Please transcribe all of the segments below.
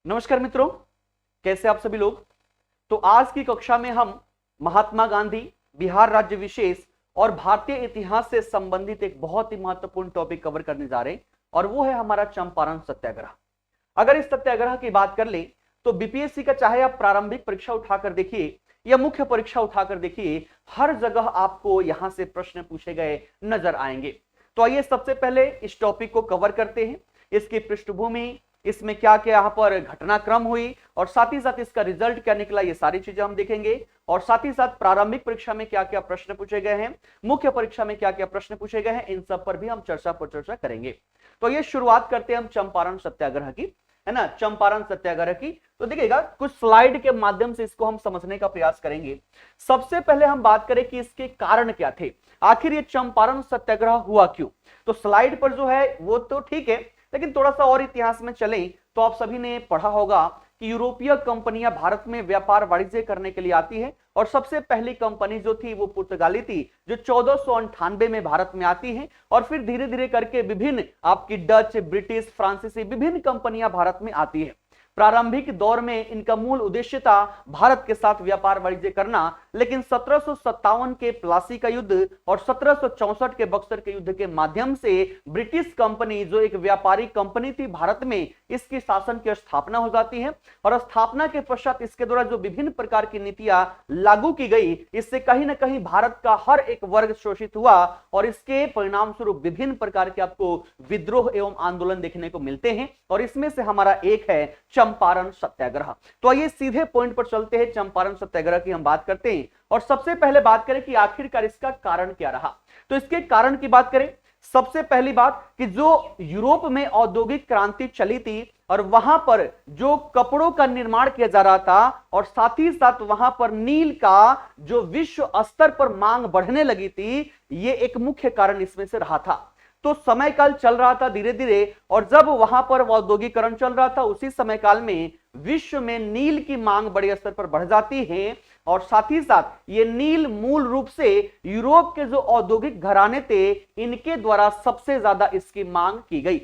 नमस्कार मित्रों, कैसे आप सभी लोग। तो आज की कक्षा में हम महात्मा गांधी, बिहार राज्य विशेष और भारतीय इतिहास से संबंधित एक बहुत ही महत्वपूर्ण टॉपिक कवर करने जा रहे हैं और वो है हमारा चंपारण सत्याग्रह। अगर इस सत्याग्रह की बात कर ले तो बीपीएससी का चाहे आप प्रारंभिक परीक्षा उठाकर देखिए या मुख्य परीक्षा उठाकर देखिए, हर जगह आपको यहां से प्रश्न पूछे गए नजर आएंगे। तो आइए सबसे पहले इस टॉपिक को कवर करते हैं, इसकी पृष्ठभूमि, इसमें क्या क्या यहां पर घटनाक्रम हुई और साथ ही साथ इसका रिजल्ट क्या निकला, ये सारी चीजें हम देखेंगे। और साथ ही साथ प्रारंभिक परीक्षा में क्या क्या प्रश्न पूछे गए हैं, मुख्य परीक्षा में क्या क्या प्रश्न पूछे गए हैं, इन सब पर भी हम चर्चा पर चर्चा करेंगे। तो ये शुरुआत करते हैं हम चंपारण सत्याग्रह की, है ना, चंपारण सत्याग्रह की। तो देखिएगा कुछ स्लाइड के माध्यम से इसको हम समझने का प्रयास करेंगे। सबसे पहले हम बात करें कि इसके कारण क्या थे, आखिर ये चंपारण सत्याग्रह हुआ क्यों। तो स्लाइड पर जो है वो तो ठीक है, लेकिन थोड़ा सा और इतिहास में चलें तो आप सभी ने पढ़ा होगा कि यूरोपीय कंपनियां भारत में व्यापार वाणिज्य करने के लिए आती है और सबसे पहली कंपनी जो थी वो पुर्तगाली थी, जो 1498 में भारत में आती है और फिर धीरे धीरे करके विभिन्न आपकी डच, ब्रिटिश, फ्रांसीसी विभिन्न कंपनियां भारत में आती है। प्रारंभिक दौर में इनका मूल उद्देश्य था भारत के साथ व्यापार वाणिज्य करना, लेकिन 1757 के प्लासी का युद्ध और 1764 के बक्सर के युद्ध के माध्यम से ब्रिटिश कंपनी जो एक व्यापारिक कंपनी थी भारत में, इसकी शासन की स्थापना हो जाती है और स्थापना के पश्चात इसके द्वारा जो विभिन्न प्रकार की नीतियां लागू की गई, इससे कहीं ना कहीं भारत का हर एक वर्ग शोषित हुआ और इसके परिणाम स्वरूप विभिन्न प्रकार के आपको विद्रोह एवं आंदोलन देखने को मिलते हैं और इसमें से हमारा एक है चंपारण सत्याग्रह। तो आइए सीधे पॉइंट पर चलते हैं, चंपारण सत्याग्रह की हम बात करते हैं और सबसे पहले बात करें कि आखिरकार इसका कारण क्या रहा। तो इसके कारण की बात करें, सबसे पहली बात कि जो यूरोप में औद्योगिक क्रांति चली थी और वहां पर जो कपड़ों का निर्माण किया जा रहा था और साथ ही साथ वहां पर नील का जो विश्व स्तर पर मांग बढ़ने लगी थी, ये एक मुख्य कारण इसमें से रहा था। तो समय काल चल रहा था धीरे धीरे और जब वहां पर औद्योगिकरण चल रहा था, उसी समय काल में विश्व में नील की मांग बड़े स्तर पर बढ़ जाती है और साथ ही साथ ये नील मूल रूप से यूरोप के जो औद्योगिक घराने थे, इनके द्वारा सबसे ज्यादा इसकी मांग की गई।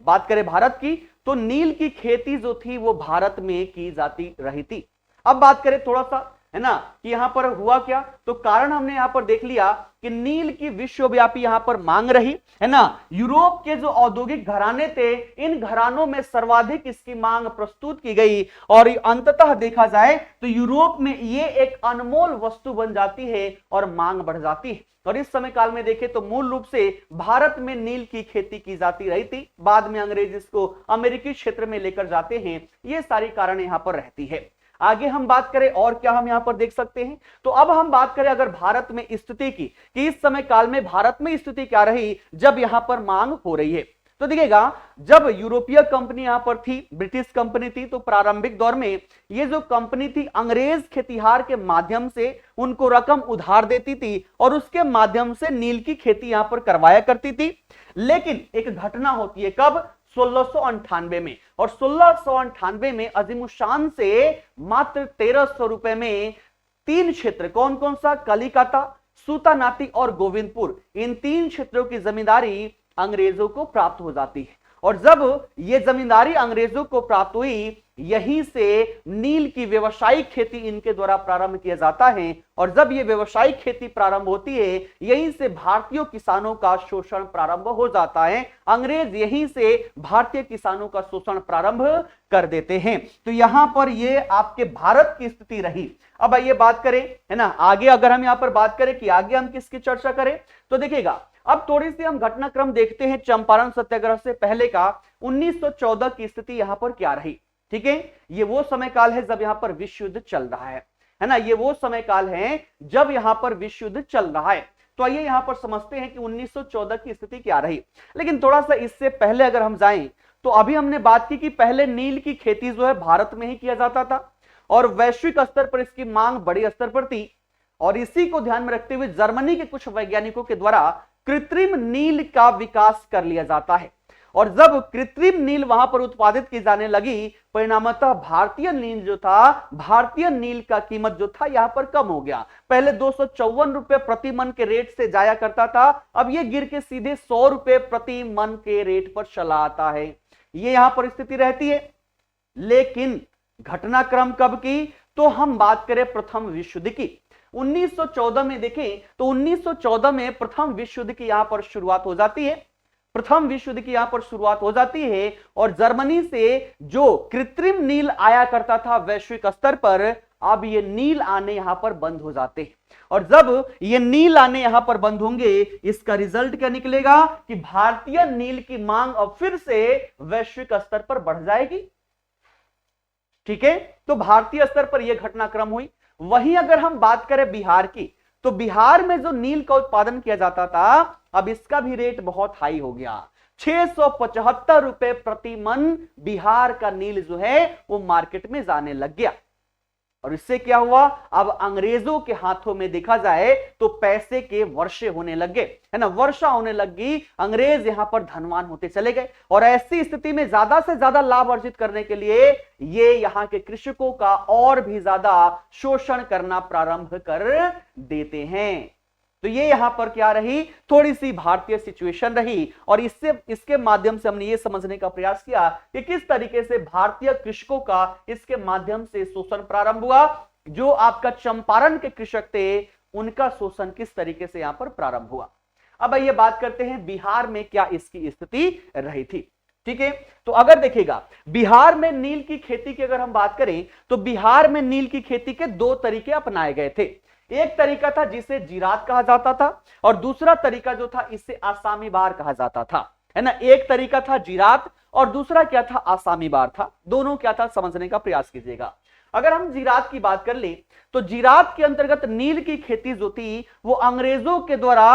बात करें भारत की तो नील की खेती जो थी वो भारत में की जाती रही थी। अब बात करें थोड़ा सा, है ना, कि यहां पर हुआ क्या, तो कारण हमने यहां पर देख लिया कि नील की विश्वव्यापी यहां पर मांग रही, है ना। यूरोप के जो औद्योगिक घराने थे, इन घरानों में सर्वाधिक इसकी मांग प्रस्तुत की गई और अंततः देखा जाए तो यूरोप में ये एक अनमोल वस्तु बन जाती है और मांग बढ़ जाती है। और इस समय काल में देखें तो मूल रूप से भारत में नील की खेती की जाती रही थी, बाद में अंग्रेज इसको अमेरिकी क्षेत्र में लेकर जाते हैं, ये सारी कारण यहां पर रहती है। आगे हम बात करें और क्या हम यहां पर देख सकते हैं, तो अब हम बात करें अगर भारत में स्थिति की कि इस समय काल में भारत में स्थिति क्या रही जब यहां पर मांग हो रही है। तो देखिएगा, जब यूरोपीय कंपनी यहां पर थी, ब्रिटिश कंपनी थी, तो प्रारंभिक दौर में ये जो कंपनी थी अंग्रेज खेतिहार के माध्यम से उनको रकम उधार देती थी और उसके माध्यम से नील की खेती यहां पर करवाया करती थी। लेकिन एक घटना होती है, कब, 1698 में, और 1698 में अजीमुशान से मात्र 1300 रुपए में 3 क्षेत्र, कौन कौन सा, कलिकाता, सूतानाती और गोविंदपुर, इन 3 क्षेत्रों की जमींदारी अंग्रेजों को प्राप्त हो जाती है। और जब ये जमींदारी अंग्रेजों को प्राप्त हुई, यहीं से नील की व्यवसायिक खेती इनके द्वारा प्रारंभ किया जाता है और जब ये व्यवसायिक खेती प्रारंभ होती है, यहीं से भारतीय किसानों का शोषण प्रारंभ हो जाता है। अंग्रेज यहीं से भारतीय किसानों का शोषण प्रारंभ कर देते हैं। तो यहां पर ये आपके भारत की स्थिति रही। अब आइए बात करें, है ना, आगे अगर हम यहां पर बात करें कि आगे हम किसकी चर्चा करें, तो देखिएगा अब थोड़ी सी हम घटनाक्रम देखते हैं चंपारण सत्याग्रह से पहले का। 1914 की स्थिति यहां पर क्या रही, ठीक है, ये वो समय काल है जब यहां पर विश्व युद्ध चल रहा है ना, ये वो समय काल है जब यहां पर विश्व युद्ध चल रहा है। तो आइए यहां पर समझते हैं कि 1914 की स्थिति क्या रही। लेकिन थोड़ा सा इससे पहले अगर हम जाएं तो अभी हमने बात की कि पहले नील की खेती जो है भारत में ही किया जाता था और वैश्विक स्तर पर इसकी मांग बड़े स्तर पर थी और इसी को ध्यान में रखते हुए जर्मनी के कुछ वैज्ञानिकों के द्वारा कृत्रिम नील का विकास कर लिया जाता है और जब कृत्रिम नील वहां पर उत्पादित की जाने लगी, परिणामतः भारतीय नील जो था, भारतीय नील का कीमत जो था यहां पर कम हो गया। पहले 254 रुपए प्रति मन के रेट से जाया करता था, अब यह गिर के सीधे 100 रुपए प्रति मन के रेट पर चला आता है। ये यहां पर स्थिति रहती है। लेकिन घटनाक्रम कब की, तो हम बात करें प्रथम विश्व युद्ध की 1914 में देखें तो 1914 में प्रथम विश्व युद्ध की यहां पर शुरुआत हो जाती है। प्रथम विश्व युद्ध की यहां पर शुरुआत हो जाती है और जर्मनी से जो कृत्रिम नील आया करता था वैश्विक स्तर पर, अब ये नील आने यहां पर बंद हो जाते हैं। और जब ये नील आने यहां पर बंद होंगे, इसका रिजल्ट क्या निकलेगा कि भारतीय नील की मांग अब फिर से वैश्विक स्तर पर बढ़ जाएगी। ठीक है, तो भारतीय स्तर पर यह घटनाक्रम हुई। वहीं अगर हम बात करें बिहार की, तो बिहार में जो नील का उत्पादन किया जाता था, अब इसका भी रेट बहुत हाई हो गया। 675 रुपए प्रति मन बिहार का नील जो है वो मार्केट में जाने लग गया। और इससे क्या हुआ, अब अंग्रेजों के हाथों में देखा जाए तो पैसे के वर्षे होने लग गए, है ना, वर्षा होने लगी। अंग्रेज यहां पर धनवान होते चले गए और ऐसी स्थिति में ज्यादा से ज्यादा लाभ अर्जित करने के लिए ये यहां के कृषकों का और भी ज्यादा शोषण करना प्रारंभ कर देते हैं। तो ये यहां पर क्या रही, थोड़ी सी भारतीय सिचुएशन रही। और इसके माध्यम से हमने ये समझने का प्रयास किया कि किस तरीके से भारतीय कृषकों का इसके माध्यम से शोषण प्रारंभ हुआ। जो आपका चंपारण के कृषक थे उनका शोषण किस तरीके से यहां पर प्रारंभ हुआ। अब आइए बात करते हैं बिहार में क्या इसकी स्थिति रही थी। ठीक है, तो अगर देखिएगा बिहार में नील की खेती की अगर हम बात करें तो बिहार में नील की खेती के दो तरीके अपनाए गए थे। एक तरीका था जिसे जीरात कहा जाता था और दूसरा तरीका जो था इसे आसामी बार कहा जाता था, है ना। एक तरीका था जीरात और दूसरा क्या था, आसामी बार था। दोनों क्या था समझने का प्रयास कीजिएगा। अगर हम जीरात की बात कर ले तो जीरात के अंतर्गत नील की खेती जो थी वो अंग्रेजों के द्वारा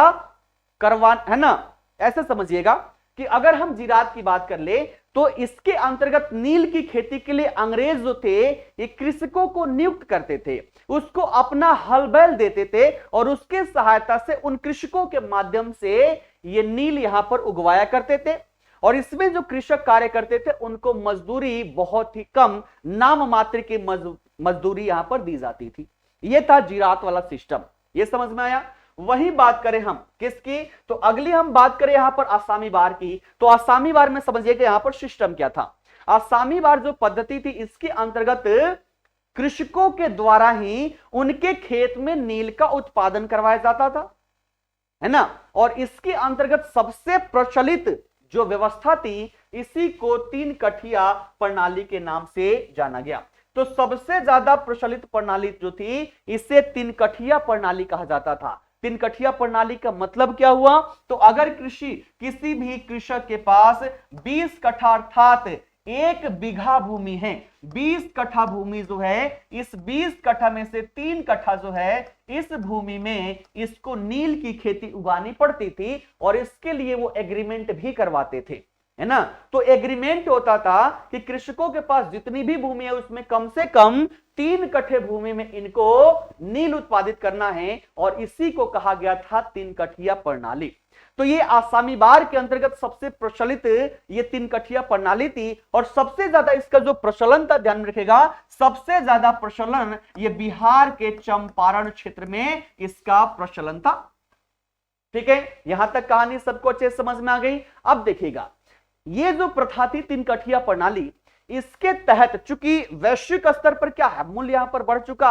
है ना। ऐसे समझिएगा कि अगर हम जीरात की बात कर ले तो इसके अंतर्गत नील की खेती के लिए अंग्रेज जो थे ये कृषकों को नियुक्त करते थे, उसको अपना हल बैल देते थे और उसके सहायता से उन कृषकों के माध्यम से ये नील यहां पर उगवाया करते थे। और इसमें जो कृषक कार्य करते थे उनको मजदूरी बहुत ही कम, नाम मात्र की मजदूरी यहां पर दी जाती थी। यह था जीरात वाला सिस्टम, ये समझ में आया। वही बात करें हम किसकी, तो अगली हम बात करें यहां पर आसामी बार की। तो आसामी बार में समझिएगा यहां पर सिस्टम क्या था। आसामी बार जो पद्धति थी इसके अंतर्गत कृषकों के द्वारा ही उनके खेत में नील का उत्पादन करवाया जाता था, है ना। और इसके अंतर्गत सबसे प्रचलित जो व्यवस्था थी इसी को 3 कठिया प्रणाली के नाम से जाना गया। तो सबसे ज्यादा प्रचलित प्रणाली जो थी इसे 3 कठिया प्रणाली कहा जाता था। 3 कठिया प्रणाली का मतलब क्या हुआ, तो अगर किसी भी कृषक के पास 20 कट्ठा अर्थात 1 बीघा भूमि है, 20 कट्ठा भूमि जो है, इस 20 कट्ठा में से 3 कट्ठा जो है इस भूमि में इसको नील की खेती उगानी पड़ती थी और इसके लिए वो एग्रीमेंट भी करवाते थे, है ना। तो एग्रीमेंट होता था कि कृषकों के पास जितनी भी भूमि है उसमें कम से कम 3 कट्ठे भूमि में इनको नील उत्पादित करना है और इसी को कहा गया था 3 कठिया प्रणाली। तो ये आसामी बार के अंतर्गत सबसे प्रचलित ये 3 कठिया प्रणाली थी और सबसे ज्यादा इसका जो प्रचलन था, ध्यान रखेगा, सबसे ज्यादा प्रचलन ये बिहार के चंपारण क्षेत्र में इसका प्रचलन था। ठीक है, यहां तक कहानी सबको अच्छे समझ में आ गई। अब देखिएगा ये जो प्रथा थी 3 कठिया प्रणाली, इसके तहत चूंकि वैश्विक स्तर पर क्या है, मूल्य यहां पर बढ़ चुका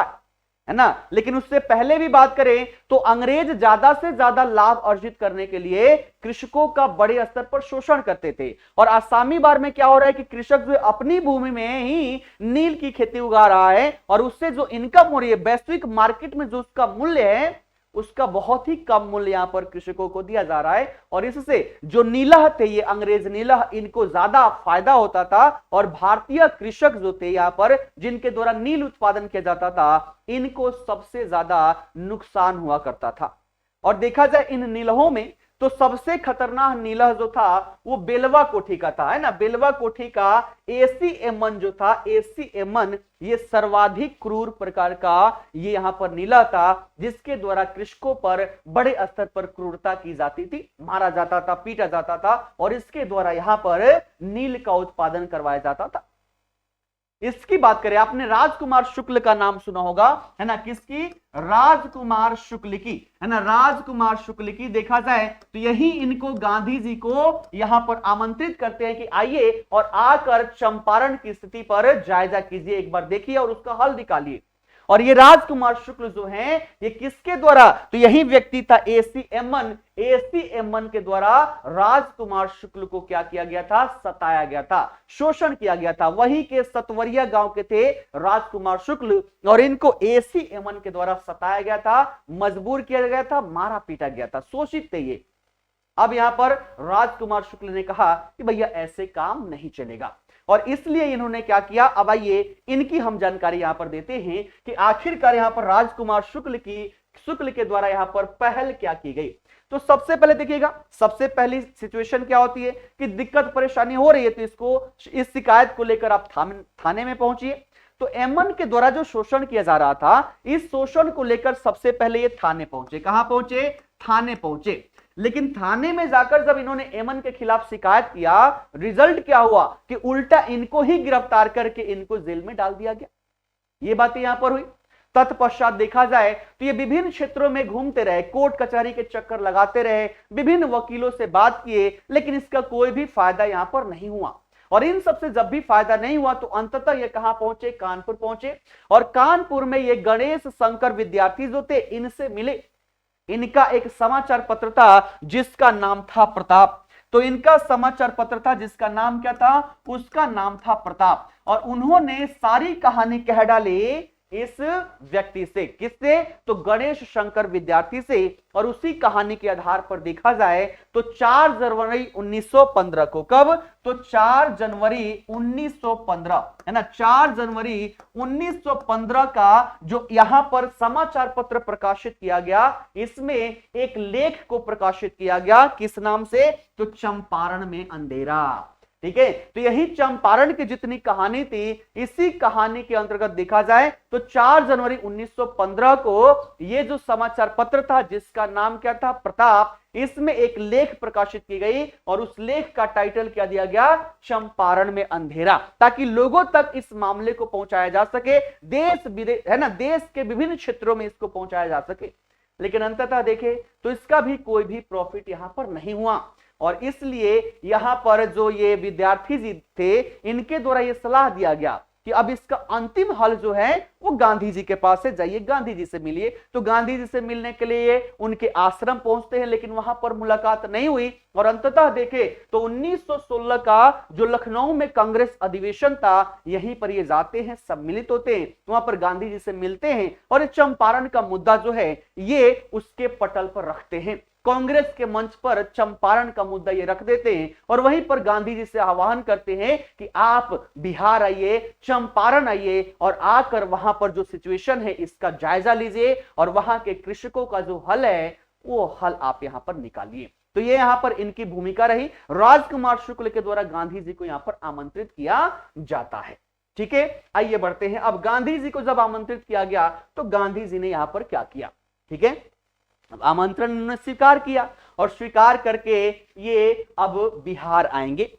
है ना, लेकिन उससे पहले भी बात करें तो अंग्रेज ज्यादा से ज्यादा लाभ अर्जित करने के लिए कृषकों का बड़े स्तर पर शोषण करते थे। और आसामी बार में क्या हो रहा है कि कृषक जो अपनी भूमि में ही नील की खेती उगा रहा है और उससे जो इनकम हो रही है वैश्विक मार्केट में जो उसका मूल्य है उसका बहुत ही कम मूल्य यहां पर कृषकों को दिया जा रहा है। और इससे जो नीलह थे, ये अंग्रेज नीलह, इनको ज्यादा फायदा होता था और भारतीय कृषक जो थे यहां पर जिनके द्वारा नील उत्पादन किया जाता था इनको सबसे ज्यादा नुकसान हुआ करता था। और देखा जाए इन नीलहों में तो सबसे खतरनाक नीलह जो था वो बेलवा कोठी का था, है ना। बेलवा कोठी का एसी एमन जो था, एसी एमन ये सर्वाधिक क्रूर प्रकार का ये यहां पर नीला था जिसके द्वारा कृषकों पर बड़े स्तर पर क्रूरता की जाती थी, मारा जाता था, पीटा जाता था और इसके द्वारा यहां पर नील का उत्पादन करवाया जाता था। इसकी बात करें, आपने राजकुमार शुक्ल का नाम सुना होगा, है ना, किसकी? राजकुमार शुक्ल की, है ना, राजकुमार शुक्ल की। देखा जाए तो यही इनको गांधी जी को यहां पर आमंत्रित करते हैं कि आइए और आकर चंपारण की स्थिति पर जायजा कीजिए, एक बार देखिए और उसका हल निकालिए। और ये राजकुमार शुक्ल जो हैं, ये किसके द्वारा? तो यही व्यक्ति था एसी एमन के द्वारा राजकुमार शुक्ल को क्या किया गया था? सताया गया था, शोषण किया गया था। वही के सतवरिया गांव के थे राजकुमार शुक्ल, और इनको एसी एमन के द्वारा सताया गया था, मजबूर किया गया था, मारा पीटा गया था, शोषित थे ये। अब यहां पर राजकुमार शुक्ल ने कहा कि भैया ऐसे काम नहीं चलेगा, और इसलिए इन्होंने क्या किया? अब आइए इनकी हम जानकारी यहां पर देते हैं कि आखिरकार यहां पर राजकुमार शुक्ल के द्वारा यहां पर पहल क्या की गई। तो सबसे पहले देखिएगा, सबसे पहली सिचुएशन क्या होती है कि दिक्कत परेशानी हो रही है, तो इस शिकायत को लेकर आप थाने में पहुंचिए। तो एमन के द्वारा जो शोषण किया जा रहा था, इस शोषण को लेकर सबसे पहले ये थाने पहुंचे। कहां पहुंचे? थाने पहुंचे। लेकिन थाने में जाकर जब इन्होंने एमन के खिलाफ शिकायत किया, रिजल्ट क्या हुआ कि उल्टा इनको ही गिरफ्तार करके इनको जेल में डाल दिया गया। ये बातें यहां पर हुई। तत्पश्चात देखा जाए तो ये विभिन्न क्षेत्रों में घूमते रहे, कोर्ट कचहरी के चक्कर लगाते रहे, विभिन्न वकीलों से बात किए, लेकिन इसका कोई भी फायदा यहां पर नहीं हुआ। और इन सबसे जब भी फायदा नहीं हुआ तो अंततः ये कहां पहुंचे? कानपुर पहुंचे। और कानपुर में ये गणेश शंकर विद्यार्थी जो थे, इनसे मिले। इनका एक समाचार पत्र था जिसका नाम था प्रताप। तो इनका समाचार पत्र था जिसका नाम क्या था? उसका नाम था प्रताप। और उन्होंने सारी कहानी कह डाली इस व्यक्ति से। किससे? तो गणेश शंकर विद्यार्थी से। और उसी कहानी के आधार पर देखा जाए तो 4 जनवरी 1915 को, कब? तो 4 जनवरी 1915, है ना, 4 जनवरी 1915 का जो यहां पर समाचार पत्र प्रकाशित किया गया, इसमें एक लेख को प्रकाशित किया गया। किस नाम से? तो चंपारण में अंधेरा। ठीक है, तो यही चंपारण की जितनी कहानी थी, इसी कहानी के अंतर्गत देखा जाए तो 4 जनवरी 1915 को ये जो समाचार पत्र था जिसका नाम क्या था? प्रताप, इसमें एक लेख प्रकाशित की गई और उस लेख का टाइटल क्या दिया गया? चंपारण में अंधेरा, ताकि लोगों तक इस मामले को पहुंचाया जा सके, देश विदेश, है ना, देश के विभिन्न क्षेत्रों में इसको पहुंचाया जा सके। लेकिन अंततः देखें तो इसका भी कोई भी प्रॉफिट यहां पर नहीं हुआ। और इसलिए यहां पर जो ये विद्यार्थी जी थे, इनके द्वारा ये सलाह दिया गया कि अब इसका अंतिम हल जो है वो गांधी जी के पास है, जाइए गांधी जी से मिलिए। तो गांधी जी से मिलने के लिए उनके आश्रम पहुंचते हैं, लेकिन वहां पर मुलाकात नहीं हुई। और अंततः देखे तो 1916 का जो लखनऊ में कांग्रेस अधिवेशन था, यहीं पर ये जाते हैं, सम्मिलित होते हैं, वहां पर गांधी जी से मिलते हैं और चंपारण का मुद्दा जो है ये उसके पटल पर रखते हैं। कांग्रेस के मंच पर चंपारण का मुद्दा ये रख देते हैं और वहीं पर गांधी जी से आह्वान करते हैं कि आप बिहार आइए, चंपारण आइए और आकर वहां पर जो सिचुएशन है इसका जायजा लीजिए और वहां के कृषकों का जो हल है वो हल आप यहां पर निकालिए। तो ये यहां पर इनकी भूमिका रही। राजकुमार शुक्ल के द्वारा गांधी जी को यहां पर आमंत्रित किया जाता है। ठीक है, आइए बढ़ते हैं। अब गांधी जी को जब आमंत्रित किया गया तो गांधी जी ने यहां पर क्या किया? ठीक है, आमंत्रण ने स्वीकार किया और स्वीकार करके ये अब बिहार आएंगे,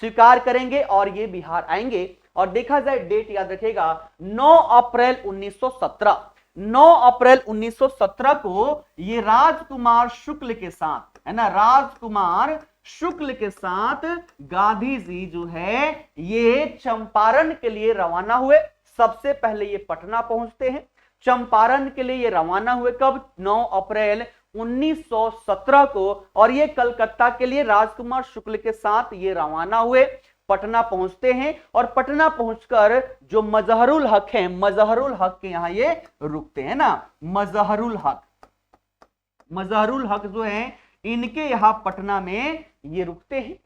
स्वीकार करेंगे और ये बिहार आएंगे। और देखा जाए डेट याद रखेगा, 9 अप्रैल 1917, 9 अप्रैल 1917 को ये राजकुमार शुक्ल के साथ, है ना, राजकुमार शुक्ल के साथ गांधी जी जो है ये चंपारण के लिए रवाना हुए। सबसे पहले ये पटना पहुंचते हैं, चंपारण के लिए ये रवाना हुए। कब? 9 अप्रैल 1917 को। और ये कलकत्ता के लिए राजकुमार शुक्ल के साथ ये रवाना हुए, पटना पहुंचते हैं और पटना पहुंचकर जो मजहरुल हक है, मजहरुल हक के यहां ये रुकते हैं ना, मजहरुल हक जो है इनके यहां पटना में ये रुकते हैं।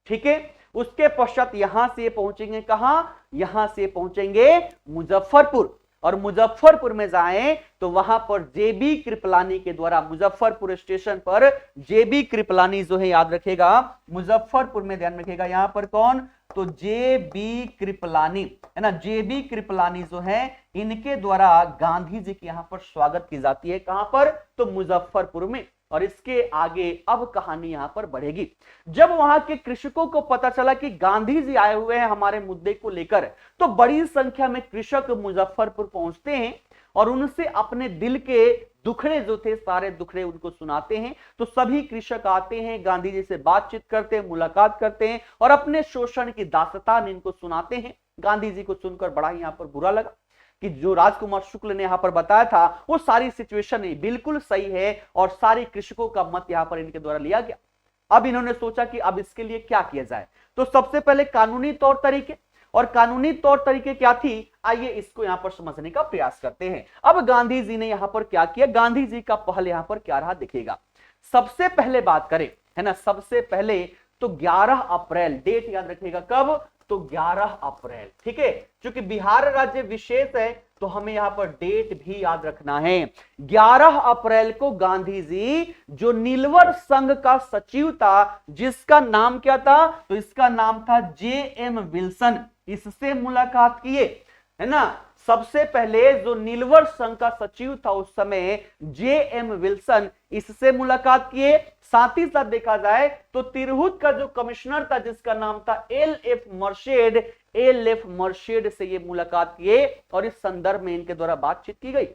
ठीक है, उसके पश्चात यहां से पहुंचेंगे कहां? यहां से पहुंचेंगे मुजफ्फरपुर। और मुजफ्फरपुर में जाएं तो वहां पर जेबी कृपलानी के द्वारा, मुजफ्फरपुर स्टेशन पर जेबी कृपलानी जो है याद रखेगा, मुजफ्फरपुर में ध्यान रखेगा, यहां पर कौन? तो जेबी कृपलानी, है ना, जेबी कृपलानी जो है इनके द्वारा गांधी जी के यहां पर स्वागत की जाती है। कहां पर? तो मुजफ्फरपुर में। और इसके आगे अब कहानी यहां पर बढ़ेगी। जब वहां के कृषकों को पता चला कि गांधी जी आए हुए हैं हमारे मुद्दे को लेकर, तो बड़ी संख्या में कृषक मुजफ्फरपुर पहुंचते हैं और उनसे अपने दिल के दुखड़े जो थे सारे दुखड़े उनको सुनाते हैं। तो सभी कृषक आते हैं, गांधी जी से बातचीत करते हैं, मुलाकात करते हैं और अपने शोषण की दास्तान इनको सुनाते हैं। गांधी जी को सुनकर बड़ा ही यहां पर बुरा लगा कि जो राजकुमार शुक्ल ने यहां पर बताया था वो सारी सिचुएशन बिल्कुल सही है और सारी कृषकों का मत यहां पर इनके द्वारा लिया गया। अब इन्होंने सोचा कि अब इसके लिए क्या किया जाए। तो सबसे पहले कानूनी तौर तरीके, और कानूनी तौर तरीके क्या थी, आइए इसको यहां पर समझने का प्रयास करते हैं। अब गांधी जी ने यहां पर क्या किया, गांधी जी का पहल यहां पर क्या रहा दिखेगा। सबसे पहले बात करें, है ना, सबसे पहले तो 11 अप्रैल, डेट याद रखिएगा, कब, तो 11 अप्रैल, ठीक है। क्योंकि बिहार राज्य विशेष है तो हमें यहां पर डेट भी याद रखना है। 11 अप्रैल को गांधी जी, जो नीलवर संघ का सचिव था, जिसका नाम क्या था, तो इसका नाम था जे.एम. विल्सन, इससे मुलाकात किए, है ना। सबसे पहले जो नीलवर संघ का सचिव था उस समय जे.एम. विल्सन, इससे मुलाकात किए। साथ ही साथ देखा जाए तो तिरहुत का जो कमिश्नर था जिसका नाम था एल.एफ. मर्शेड से ये मुलाकात किए और इस संदर्भ में इनके द्वारा बातचीत की गई,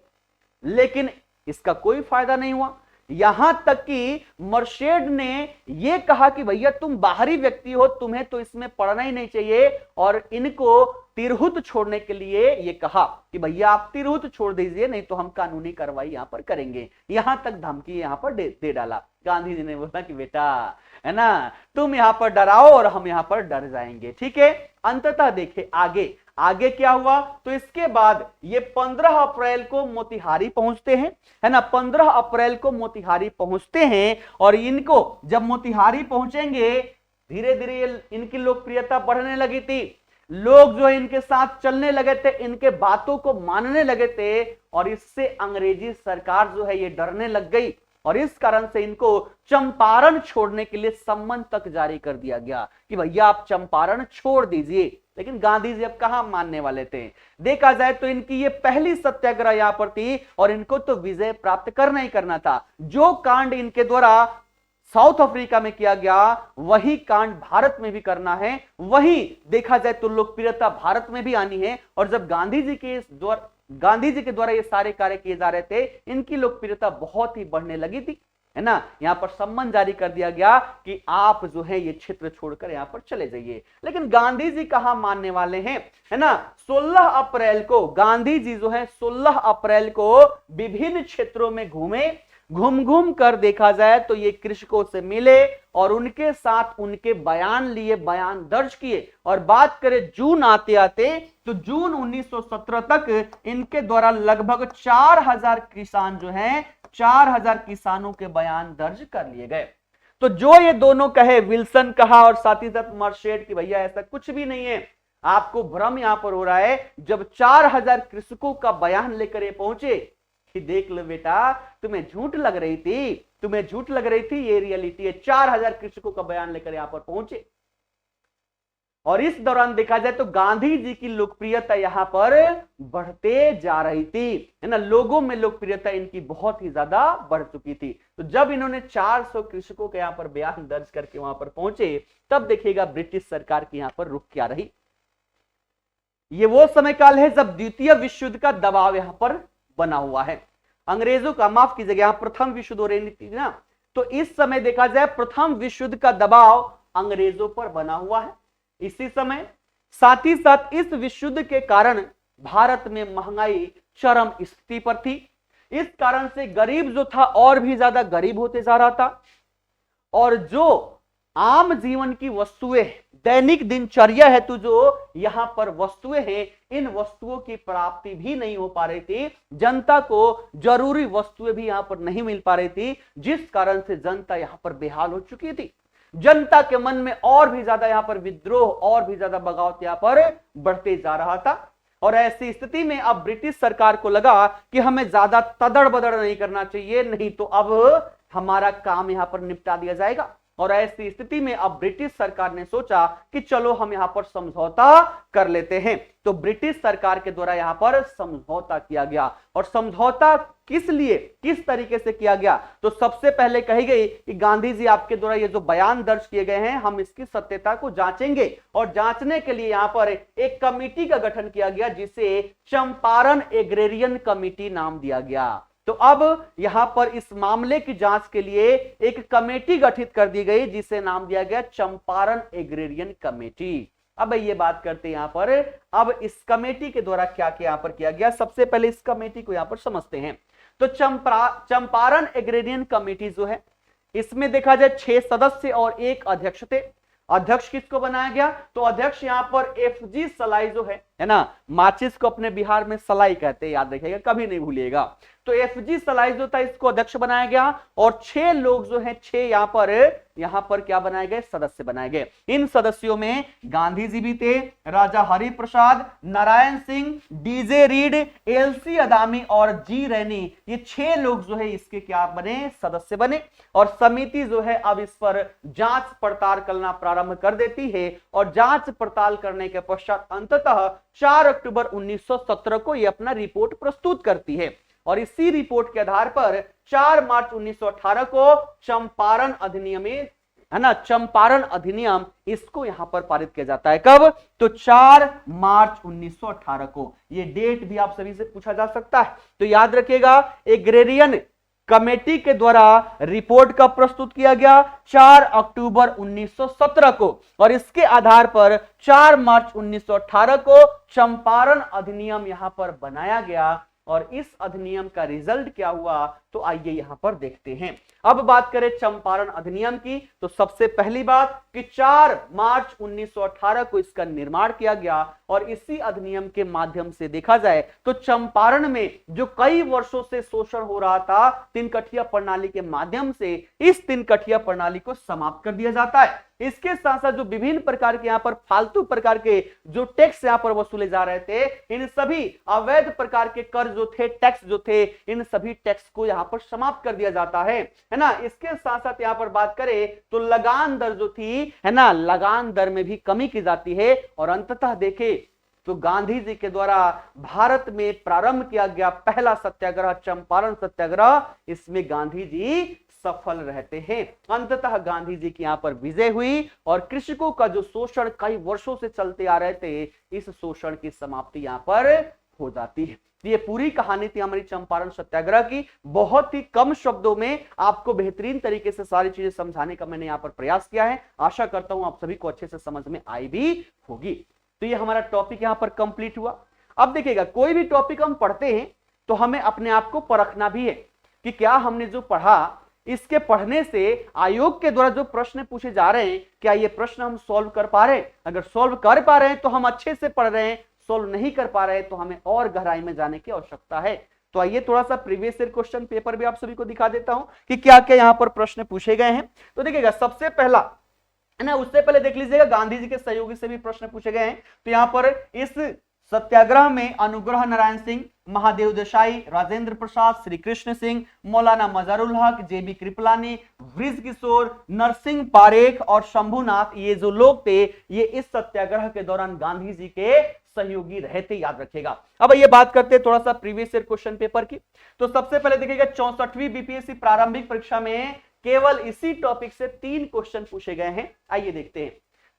लेकिन इसका कोई फायदा नहीं हुआ। यहां तक कि मर्शेड ने यह कहा कि भैया तुम बाहरी व्यक्ति हो, तुम्हें तो इसमें पढ़ना ही नहीं चाहिए, और इनको तिरहुत छोड़ने के लिए यह कहा कि भैया आप तिरहुत छोड़ दीजिए, नहीं तो हम कानूनी कार्रवाई यहां पर करेंगे। यहां तक धमकी यहां पर दे डाला। गांधी जी ने बोला कि बेटा, है ना, तुम यहां पर डराओ और हम यहां पर डर जाएंगे, ठीक है। अंततः देखे आगे क्या हुआ, तो इसके बाद ये 15 अप्रैल को मोतिहारी पहुंचते हैं, है ना, 15 अप्रैल को मोतिहारी पहुंचते हैं। और इनको जब मोतिहारी पहुंचेंगे, धीरे धीरे इनकी लोकप्रियता बढ़ने लगी थी, लोग जो इनके साथ चलने लगे थे, इनके बातों को मानने लगे थे, और इससे अंग्रेजी सरकार जो है ये डरने लग गई, और इस कारण से इनको चंपारण छोड़ने के लिए सम्मन तक जारी कर दिया गया कि भैया आप चंपारण छोड़ दीजिए। लेकिन गांधी जी अब कहां मानने वाले थे। देखा जाए तो इनकी ये पहली सत्याग्रह यहां पर थी और इनको तो विजय प्राप्त करना ही करना था। जो कांड इनके द्वारा साउथ अफ्रीका में किया गया वही कांड भारत में भी करना है, वही देखा जाए तो लोकप्रियता भारत में भी आनी है। और जब गांधी जी के द्वारा ये सारे कार्य किए जा रहे थे, इनकी लोकप्रियता बहुत ही बढ़ने लगी थी, है ना। यहां पर सम्मन जारी कर दिया गया कि आप जो है ये क्षेत्र छोड़कर यहां पर चले जाइए। लेकिन गांधी जी कहां मानने वाले हैं, है ना। 16 अप्रैल को गांधी जी जो है 16 अप्रैल को विभिन्न क्षेत्रों में घूम कर देखा जाए तो ये कृषकों से मिले और उनके साथ उनके बयान लिए, बयान दर्ज किए। और बात करें जून आते आते तो जून 1917 तक इनके द्वारा लगभग 4000 किसान जो हैं, 4000 किसानों के बयान दर्ज कर लिए गए। तो जो ये दोनों कहे, विल्सन कहा और साथ ही साथ मर्शेड की भैया ऐसा कुछ भी नहीं है, आपको भ्रम यहां पर हो रहा है। जब 4000 कृषकों का बयान लेकर ये पहुंचे कि देख लो बेटा, तुम्हें झूठ लग रही थी, ये रियलिटी है। 4000 कृषकों का बयान लेकर यहां पर पहुंचे और इस दौरान देखा जाए तो गांधी जी की लोकप्रियता यहां पर बढ़ते जा रही थी, है ना। लोगों में लोकप्रियता इनकी बहुत ही ज्यादा बढ़ चुकी थी। तो जब इन्होंने 400 कृषकों के यहां पर बयान दर्ज करके वहां पर पहुंचे, तब देखिएगा ब्रिटिश सरकार की यहां पर रुख क्या रही। ये वो समय काल है जब द्वितीय विश्व युद्ध का दबाव यहां पर बना हुआ है। अंग्रेजों का, माफ कीजिएगा, प्रथम विश्व युद्ध हो रही थी ना, तो इस समय देखा जाए प्रथम विश्व युद्ध का दबाव अंग्रेजों पर बना हुआ है इसी समय। साथ ही साथ इस विश्व युद्ध के कारण भारत में महंगाई चरम स्थिति पर थी। इस कारण से गरीब जो था और भी ज्यादा गरीब होते जा रहा था, और जो आम जीवन की वस्तुएं, दैनिक दिनचर्या हेतु जो यहां पर वस्तुएं हैं, इन वस्तुओं की प्राप्ति भी नहीं हो पा रही थी। जनता को जरूरी वस्तुएं भी यहां पर नहीं मिल पा रही थी, जिस कारण से जनता यहां पर बेहाल हो चुकी थी। जनता के मन में और भी ज्यादा यहां पर विद्रोह, और भी ज्यादा बगावत यहां पर बढ़ते जा रहा था। और ऐसी स्थिति में अब ब्रिटिश सरकार को लगा कि हमें ज्यादा तदड़ बदड़ नहीं करना चाहिए, नहीं तो अब हमारा काम यहां पर निपटा दिया जाएगा। और ऐसी स्थिति में अब ब्रिटिश सरकार ने सोचा कि चलो हम यहां पर समझौता कर लेते हैं। तो ब्रिटिश सरकार के द्वारा यहां पर समझौता किया गया, और समझौता किस लिए, किस तरीके से किया गया? तो सबसे पहले कही गई कि गांधी जी आपके द्वारा ये जो बयान दर्ज किए गए हैं हम इसकी सत्यता को जांचेंगे, और जांचने के लिए यहां पर एक कमेटी का गठन किया गया जिसे चंपारण एग्रेरियन कमेटी नाम दिया गया। तो अब यहां पर इस मामले की जांच के लिए एक कमेटी गठित कर दी गई जिसे नाम दिया गया चंपारण एग्रेरियन कमेटी। अब ये बात करते हैं यहां पर, अब इस कमेटी के द्वारा क्या क्या यहां पर किया गया, सबसे पहले इस कमेटी को यहां पर समझते हैं। तो चंपारण एग्रेरियन कमेटी जो है इसमें देखा जाए 6 सदस्य और 1 अध्यक्ष थे। अध्यक्ष किसको बनाया गया? तो अध्यक्ष यहां पर एफजी सलाई जो है ना, माचिस को अपने बिहार में सलाई कहते हैं, याद रखिएगा, कभी नहीं भूलिएगा। तो एफजी सलाई जो था इसको अध्यक्ष बनाया गया, और 6 लोग जो हैं 6 यहां पर क्या बनाए गए? सदस्य बनाए गए। इन सदस्यों में गांधी जी भी थे, Raja Hariprasad, Narayan Singh, DJ Reid, LC Adami और जी रैनी, ये 6 लोग जो है इसके क्या बने? सदस्य बने। और समिति जो है अब इस पर जांच पड़ताल करना प्रारंभ कर देती है, और जांच पड़ताल करने के पश्चात अंततः 4 अक्टूबर 1917 को यह अपना रिपोर्ट प्रस्तुत करती है, और इसी रिपोर्ट के आधार पर 4 मार्च 1918 को चंपारण अधिनियम है ना, चंपारण अधिनियम इसको यहां पर पारित किया जाता है। कब? तो 4 मार्च 1918 को। ये डेट भी आप सभी से पूछा जा सकता है, तो याद रखिएगा एग्रेरियन कमेटी के द्वारा रिपोर्ट का प्रस्तुत किया गया 4 अक्टूबर 1917 को, और इसके आधार पर 4 मार्च 1918 को चंपारण अधिनियम यहां पर बनाया गया। और इस अधिनियम का रिजल्ट क्या हुआ, तो आइए यहां पर देखते हैं। अब बात करें चंपारण अधिनियम की, तो सबसे पहली बात कि 4 मार्च 1918 को इसका निर्माण किया गया, और इसी अधिनियम के माध्यम से देखा जाए तो चंपारण में जो कई वर्षों से शोषण हो रहा था, 3 कठिया प्रणाली के माध्यम से इस 3 कठिया प्रणाली को समाप्त कर दिया जाता है। इसके साथ साथ जो विभिन्न प्रकार के यहां पर फालतू प्रकार के जो टैक्स यहां पर वसूले जा रहे थे, इन सभी अवैध प्रकार के कर जो थे, टैक्स जो थे, इन सभी टैक्स को यहां पर समाप्त कर दिया जाता है ना। इसके साथ साथ यहां पर बात करें तो लगान दर जो थी, है ना, लगान दर में भी कमी की जाती है। और अंततः देखें तो गांधी जी के द्वारा भारत में प्रारंभ किया गया पहला सत्याग्रह चंपारण सत्याग्रह, इसमें गांधी जी सफल रहते हैं। अंततः गांधी जी की यहां पर विजय हुई, और कृषकों का जो शोषण कई वर्षों से चलते आ रहे थे, इस शोषण की समाप्ति यहां पर हो जाती है। ये पूरी कहानी थी हमारी चंपारण सत्याग्रह की। बहुत ही कम शब्दों में आपको बेहतरीन तरीके से सारी चीजें समझाने का मैंने यहां पर प्रयास किया है। आशा करता हूं आप सभी को अच्छे से समझ में आई भी होगी। तो ये हमारा टॉपिक यहां पर कंप्लीट हुआ। अब देखिएगा, कोई भी टॉपिक हम पढ़ते हैं तो हमें अपने आप को परखना भी है कि क्या हमने जो पढ़ा, इसके पढ़ने से आयोग के द्वारा जो प्रश्न पूछे जा रहे हैं, क्या ये प्रश्न हम सॉल्व कर पा रहे हैं? अगर सॉल्व कर पा रहे हैं तो हम अच्छे से पढ़ रहे हैं, सॉल्व नहीं कर पा रहे हैं तो हमें और गहराई में जाने की आवश्यकता है। तो आइए थोड़ा सा प्रीवियस ईयर क्वेश्चन पेपर भी आप सभी को दिखा देता हूं कि क्या क्या यहां पर प्रश्न पूछे गए हैं। तो देखिएगा, सबसे पहला है ना, उससे पहले देख लीजिएगा गांधी जी के सहयोगी से भी प्रश्न पूछे गए हैं। तो यहां पर इस सत्याग्रह में अनुग्रह नारायण सिंह, महादेव देसाई, राजेंद्र प्रसाद, श्री कृष्ण सिंह, मौलाना मजहरुल हक, जेबी कृपलानी, वृज किशोर, नरसिंह पारेख और शंभुनाथ, ये जो लोग थे ये इस सत्याग्रह के दौरान गांधी जी के सहयोगी रहे थे, याद रखिएगा। अब ये बात करते हैं थोड़ा सा प्रीवियस ईयर क्वेश्चन पेपर की। तो सबसे पहले देखिएगा 64वीं बीपीएससी प्रारंभिक परीक्षा में केवल इसी टॉपिक से 3 क्वेश्चन पूछे गए हैं। आइए देखते हैं।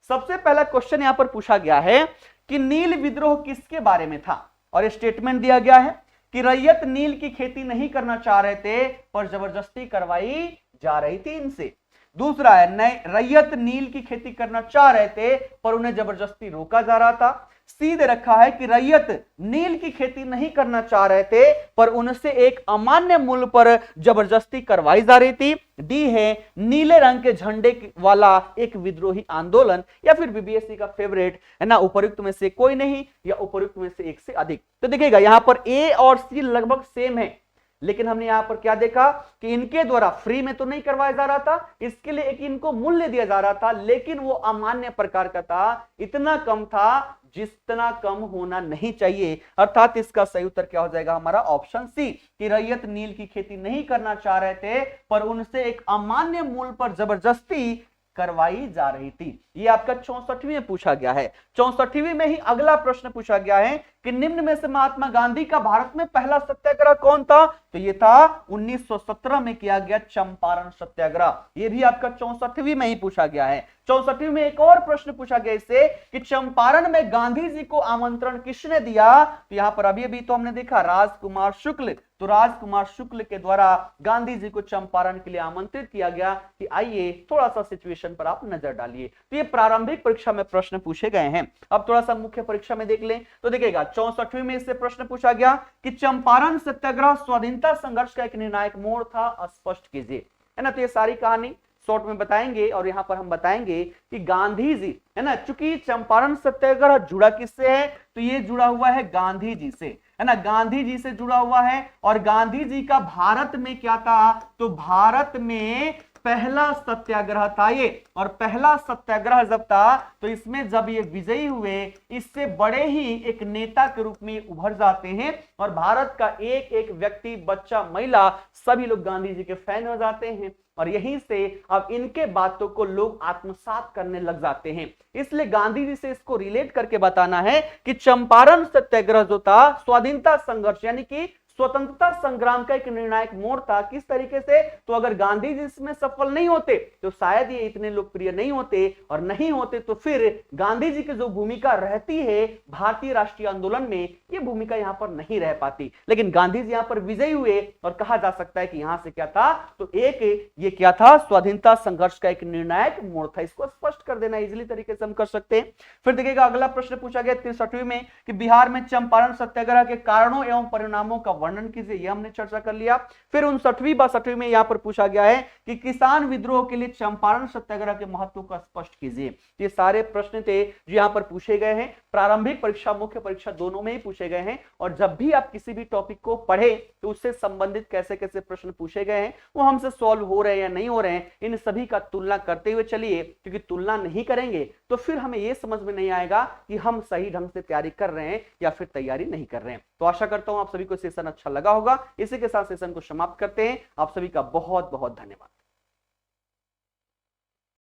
सबसे पहला क्वेश्चन यहां पर पूछा गया है कि नील विद्रोह किसके बारे में था, और स्टेटमेंट दिया गया है कि रैयत नील की खेती नहीं करना चाह रहे थे पर जबरदस्ती करवाई जा रही थी इनसे। दूसरा है, रैयत नील की खेती करना चाह रहे थे पर उन्हें जबरदस्ती रोका जा रहा था। सीधे रखा है कि रैयत नील की खेती नहीं करना चाह रहे थे पर उनसे एक अमान्य मूल्य पर जबरदस्ती करवाई जा रही थी। डी है, नीले रंग के झंडे वाला एक विद्रोही आंदोलन, या फिर बीबीएससी का फेवरेट है ना, उपयुक्त में से कोई नहीं या उपयुक्त में से एक से अधिक। तो देखिएगा यहां पर ए और सी लगभग सेम है, लेकिन हमने यहां पर क्या देखा कि इनके द्वारा फ्री में तो नहीं करवाया जा रहा था, इसके लिए एक इनको मूल्य दिया जा रहा था, लेकिन वो अमान्य प्रकार का था, इतना कम था जितना कम होना नहीं चाहिए। अर्थात इसका सही उत्तर क्या हो जाएगा हमारा ऑप्शन सी, कि रैयत नील की खेती नहीं करना चाह रहे थे पर उनसे एक अमान्य मूल्य पर जबरदस्ती करवाई जा रही थी। ये आपका 64वीं में पूछा गया है। 64वीं में ही अगला प्रश्न पूछा गया है कि निम्न में से महात्मा गांधी का भारत में पहला सत्याग्रह कौन था? तो ये था 1917 में किया गया चंपारण सत्याग्रह। ये भी आपका 64वीं में ही पूछा गया है। 64वीं में एक और प्रश्न पूछा गया इससे कि चंपारण में गांधी जी को आमंत्रण किसने दिया? तो यहां पर अभी अभी तो हमने देखा राजकुमार शुक्ल, तो राजकुमार शुक्ल के द्वारा गांधी जी को चंपारण के लिए आमंत्रित किया गया कि आइए थोड़ा सा सिचुएशन पर आप नजर डालिए। तो ये प्रारंभिक परीक्षा में प्रश्न पूछे गए हैं। अब थोड़ा सा मुख्य परीक्षा में देख लें तो देखिएगा 64वीं में इससे प्रश्न पूछा गया कि चंपारण सत्याग्रह स्वाधीनता संघर्ष का एक निर्णायक मोड़ था, स्पष्ट कीजिए, है ना। तो ये सारी कहानी शॉर्ट में बताएंगे और यहां पर हम बताएंगे कि गांधी जी, है ना, चूंकि चंपारण सत्याग्रह जुड़ा किससे है? तो ये जुड़ा हुआ है गांधी जी से, है ना, गांधी जी से जुड़ा हुआ है। और गांधी जी का भारत में क्या था? तो भारत में पहला सत्याग्रह था ये। और पहला सत्याग्रह जब था तो इसमें जब ये विजयी हुए, इससे बड़े ही एक नेता के रूप में उभर जाते हैं और भारत का एक एक व्यक्ति, बच्चा, महिला, सभी लोग गांधी जी के फैन हो जाते हैं। और यहीं से अब इनके बातों को लोग आत्मसात करने लग जाते हैं। इसलिए गांधी जी से इसको रिलेट करके बताना है कि चंपारण सत्याग्रह जो था स्वाधीनता संघर्ष यानी कि स्वतंत्रता संग्राम का एक निर्णायक मोड़ था। किस तरीके से? तो अगर गांधी जी इसमें सफल नहीं होते तो शायद ये इतने लोकप्रिय नहीं होते, और नहीं होते तो फिर गांधी जी की जो भूमिका रहती है भारतीय राष्ट्रीय आंदोलन में, ये भूमिका यहां पर नहीं रह पाती। लेकिन गांधी जी यहां पर विजयी हुए और कहा जा सकता है कि यहां से क्या था? तो एक ये क्या था? स्वाधीनता संघर्ष का एक निर्णायक मोड़ था। इसको स्पष्ट कर देना इजिली तरीके से हम कर सकते हैं। फिर देखिएगा अगला प्रश्न पूछा गया 63वीं में कि बिहार में चंपारण सत्याग्रह के कारणों एवं परिणामों का वर्णन कीजिए। यह हमने चर्चा कर लिया। फिर 59वीं में यहां पर पूछा गया है कि किसान विद्रोह के लिए चंपारण सत्याग्रह के महत्व को स्पष्ट कीजिए। ये सारे प्रश्न थे जो यहां पर पूछे गए हैं। प्रारंभिक परीक्षा, मुख्य परीक्षा दोनों में ही पूछे गए हैं। और जब भी आप किसी भी टॉपिक को पढ़े तो उससे संबंधित कैसे कैसे प्रश्न पूछे गए हैं, वो हमसे सॉल्व हो रहे हैं या नहीं हो रहे हैं, इन सभी का तुलना करते हुए चलिए। क्योंकि तुलना नहीं करेंगे तो फिर हमें यह समझ में नहीं आएगा कि हम सही ढंग से तैयारी कर रहे हैं या फिर तैयारी नहीं कर रहे हैं। तो आशा करता हूं आप सभी को सेशन अच्छा लगा होगा। इसी के साथ सेशन को समाप्त करते हैं। आप सभी का बहुत बहुत धन्यवाद।